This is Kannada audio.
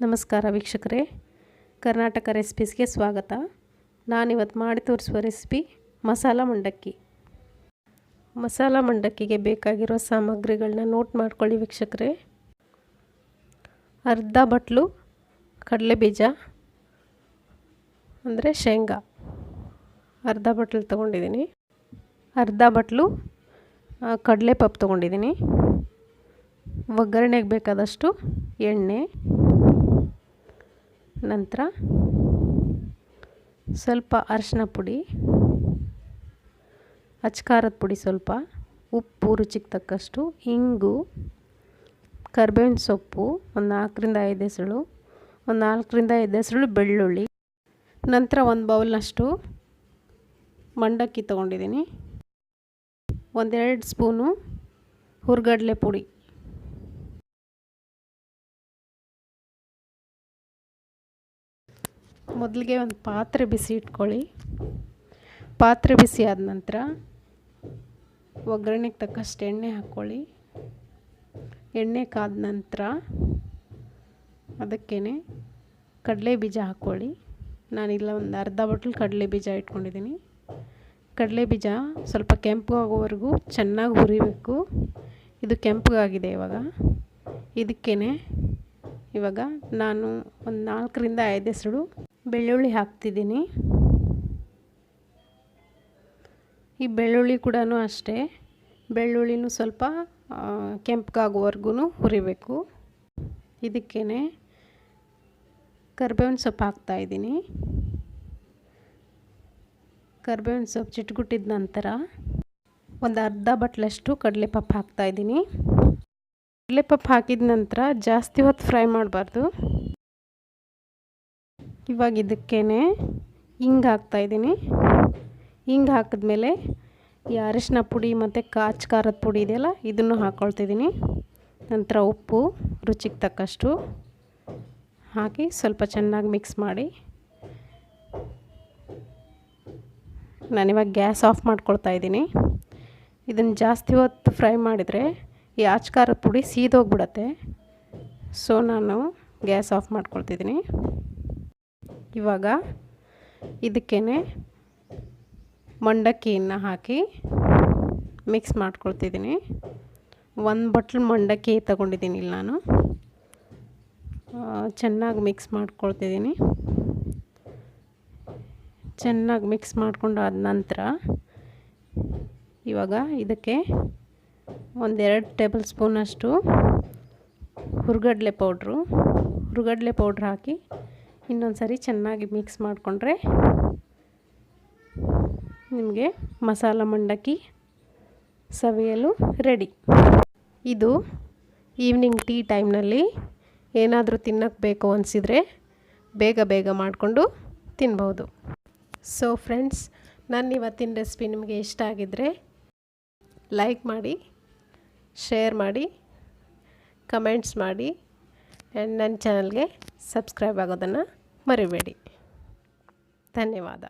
ನಮಸ್ಕಾರ ವೀಕ್ಷಕರೇ, ಕರ್ನಾಟಕ ರೆಸಿಪೀಸ್ಗೆ ಸ್ವಾಗತ. ನಾನಿವತ್ತು ಮಾಡಿ ತೋರಿಸುವ ರೆಸಿಪಿ ಮಸಾಲ ಮಂಡಕ್ಕಿ. ಮಸಾಲ ಮಂಡಕ್ಕಿಗೆ ಬೇಕಾಗಿರೋ ಸಾಮಗ್ರಿಗಳನ್ನ ನೋಟ್ ಮಾಡ್ಕೊಳ್ಳಿ ವೀಕ್ಷಕರೇ. ಅರ್ಧ ಬಟ್ಲು ಕಡಲೆ ಬೀಜ ಅಂದರೆ ಶೇಂಗಾ ಅರ್ಧ ಬಟ್ಲು ತೊಗೊಂಡಿದ್ದೀನಿ. ಅರ್ಧ ಬಟ್ಲು ಕಡಲೆ ಪಪ್ಪು ತೊಗೊಂಡಿದ್ದೀನಿ. ಒಗ್ಗರಣೆಗೆ ಬೇಕಾದಷ್ಟು ಎಣ್ಣೆ, ನಂತರ ಸ್ವಲ್ಪ ಅರಿಶಿನ ಪುಡಿ, ಅಚ್ಕಾರದ ಪುಡಿ, ಸ್ವಲ್ಪ ಉಪ್ಪು ರುಚಿಗೆ ತಕ್ಕಷ್ಟು, ಇಂಗು, ಕರಿಬೇವಿನ ಸೊಪ್ಪು ಒಂದು 4-5 ಎಸಳು, ಒಂದು 4-5 ಎಸಳು ಬೆಳ್ಳುಳ್ಳಿ, ನಂತರ ಒಂದು ಬೌಲ್ನಷ್ಟು ಮಂಡಕ್ಕಿ ತೊಗೊಂಡಿದ್ದೀನಿ. 1-2 ಸ್ಪೂನು ಹುರ್ಗಡ್ಲೆ ಪುಡಿ. ಮೊದಲಿಗೆ ಒಂದು ಪಾತ್ರೆ ಬಿಸಿ ಇಟ್ಕೊಳ್ಳಿ. ಪಾತ್ರೆ ಬಿಸಿ ಆದ ನಂತರ ಒಗ್ಗರಣೆಗೆ ತಕ್ಕಷ್ಟು ಎಣ್ಣೆ ಹಾಕ್ಕೊಳ್ಳಿ. ಎಣ್ಣೆ ಕಾದ ನಂತರ ಅದಕ್ಕೇ ಕಡಲೆ ಬೀಜ ಹಾಕ್ಕೊಳ್ಳಿ. ನಾನಿಲ್ಲ ಒಂದು ಅರ್ಧ ಬಟ್ಲು ಕಡಲೆ ಬೀಜ ಇಟ್ಕೊಂಡಿದ್ದೀನಿ. ಕಡಲೆ ಬೀಜ ಸ್ವಲ್ಪ ಕೆಂಪಗಾಗೋವರೆಗೂ ಚೆನ್ನಾಗಿ ಹುರಿಬೇಕು. ಇದು ಕೆಂಪಗಾಗಿದೆ. ಇದಕ್ಕೇ ಇವಾಗ ನಾನು ಒಂದು 4-5 ಎಸಳು ಬೆಳ್ಳುಳ್ಳಿ ಹಾಕ್ತಿದ್ದೀನಿ. ಈ ಬೆಳ್ಳುಳ್ಳಿ ಕೂಡ ಅಷ್ಟೇ, ಬೆಳ್ಳುಳ್ಳಿನೂ ಸ್ವಲ್ಪ ಕೆಂಪಗಾಗೋವರೆಗೂ ಹುರಿಬೇಕು. ಇದಕ್ಕೇ ಕರಿಬೇವಿನ ಸೊಪ್ಪು ಹಾಕ್ತಾಯಿದ್ದೀನಿ. ಕರಿಬೇವಿನ ಸೊಪ್ಪು ಚಿಟ್ಗುಟ್ಟಿದ ನಂತರ ಒಂದು ಅರ್ಧ ಬಟ್ಲಷ್ಟು ಕಡಲೆಪಪ್ಪು ಹಾಕ್ತಾಯಿದ್ದೀನಿ. ಕಡಲೆಪಪ್ಪು ಹಾಕಿದ ನಂತರ ಜಾಸ್ತಿ ಹೊತ್ತು ಫ್ರೈ ಮಾಡಬಾರ್ದು. ಇವಾಗ ಇದಕ್ಕೇ ಹಿಂಗೆ ಹಾಕ್ತಾಯಿದ್ದೀನಿ. ಹಿಂಗೆ ಹಾಕಿದ್ಮೇಲೆ ಈ ಅರಿಶಿನ ಪುಡಿ ಮತ್ತು ಖಾರದ ಪುಡಿ ಇದೆಯಲ್ಲ, ಇದನ್ನು ಹಾಕ್ಕೊಳ್ತಿದ್ದೀನಿ. ನಂತರ ಉಪ್ಪು ರುಚಿಗೆ ತಕ್ಕಷ್ಟು ಹಾಕಿ ಸ್ವಲ್ಪ ಚೆನ್ನಾಗಿ ಮಿಕ್ಸ್ ಮಾಡಿ ನಾನಿವಾಗ ಗ್ಯಾಸ್ ಆಫ್ ಮಾಡ್ಕೊಳ್ತಾ ಇದ್ದೀನಿ. ಇದನ್ನು ಜಾಸ್ತಿ ಹೊತ್ತು ಫ್ರೈ ಮಾಡಿದರೆ ಈ ಖಾರದ ಪುಡಿ ಸೀದೋಗ್ಬಿಡತ್ತೆ. ಸೊ ನಾನು ಗ್ಯಾಸ್ ಆಫ್ ಮಾಡ್ಕೊಳ್ತಿದ್ದೀನಿ. ಇವಾಗ ಇದಕ್ಕೇ ಮಂಡಕ್ಕಿಯನ್ನು ಹಾಕಿ ಮಿಕ್ಸ್ ಮಾಡ್ಕೊಳ್ತಿದ್ದೀನಿ. 1 ಬಟ್ಲು ಮಂಡಕ್ಕಿ ತಗೊಂಡಿದ್ದೀನಿ ಇಲ್ಲಿ ನಾನು. ಚೆನ್ನಾಗಿ ಮಿಕ್ಸ್ ಮಾಡ್ಕೊಳ್ತಿದ್ದೀನಿ. ಚೆನ್ನಾಗಿ ಮಿಕ್ಸ್ ಮಾಡ್ಕೊಂಡಾದ ನಂತರ ಇವಾಗ ಇದಕ್ಕೆ 1-2 ಟೇಬಲ್ ಸ್ಪೂನಷ್ಟು ಹುರ್ಗಡ್ಲೆ ಪೌಡ್ರ್ ಹಾಕಿ ಇನ್ನೊಂದು ಸರಿ ಚೆನ್ನಾಗಿ ಮಿಕ್ಸ್ ಮಾಡಿಕೊಂಡ್ರೆ ನಿಮಗೆ ಮಸಾಲ ಮಂಡಕ್ಕಿ ಸವಿಯಲು ರೆಡಿ. ಇದು ಈವ್ನಿಂಗ್ ಟೀ ಟೈಮ್ನಲ್ಲಿ ಏನಾದರೂ ತಿನ್ನೋಕ್ಕೆ ಬೇಕು ಅನಿಸಿದರೆ ಬೇಗ ಮಾಡಿಕೊಂಡು ತಿನ್ಬೋದು. ಸೊ ಫ್ರೆಂಡ್ಸ್, ನನ್ನ ಇವತ್ತಿನ ರೆಸಿಪಿ ನಿಮಗೆ ಇಷ್ಟ ಆಗಿದ್ದರೆ ಲೈಕ್ ಮಾಡಿ, ಶೇರ್ ಮಾಡಿ, ಕಮೆಂಟ್ಸ್ ಮಾಡಿ ಆ್ಯಂಡ್ ನನ್ನ ಚಾನಲ್ಗೆ ಸಬ್ಸ್ಕ್ರೈಬ್ ಆಗೋದನ್ನು ಮರಿಬೇಡಿ. ಧನ್ಯವಾದ.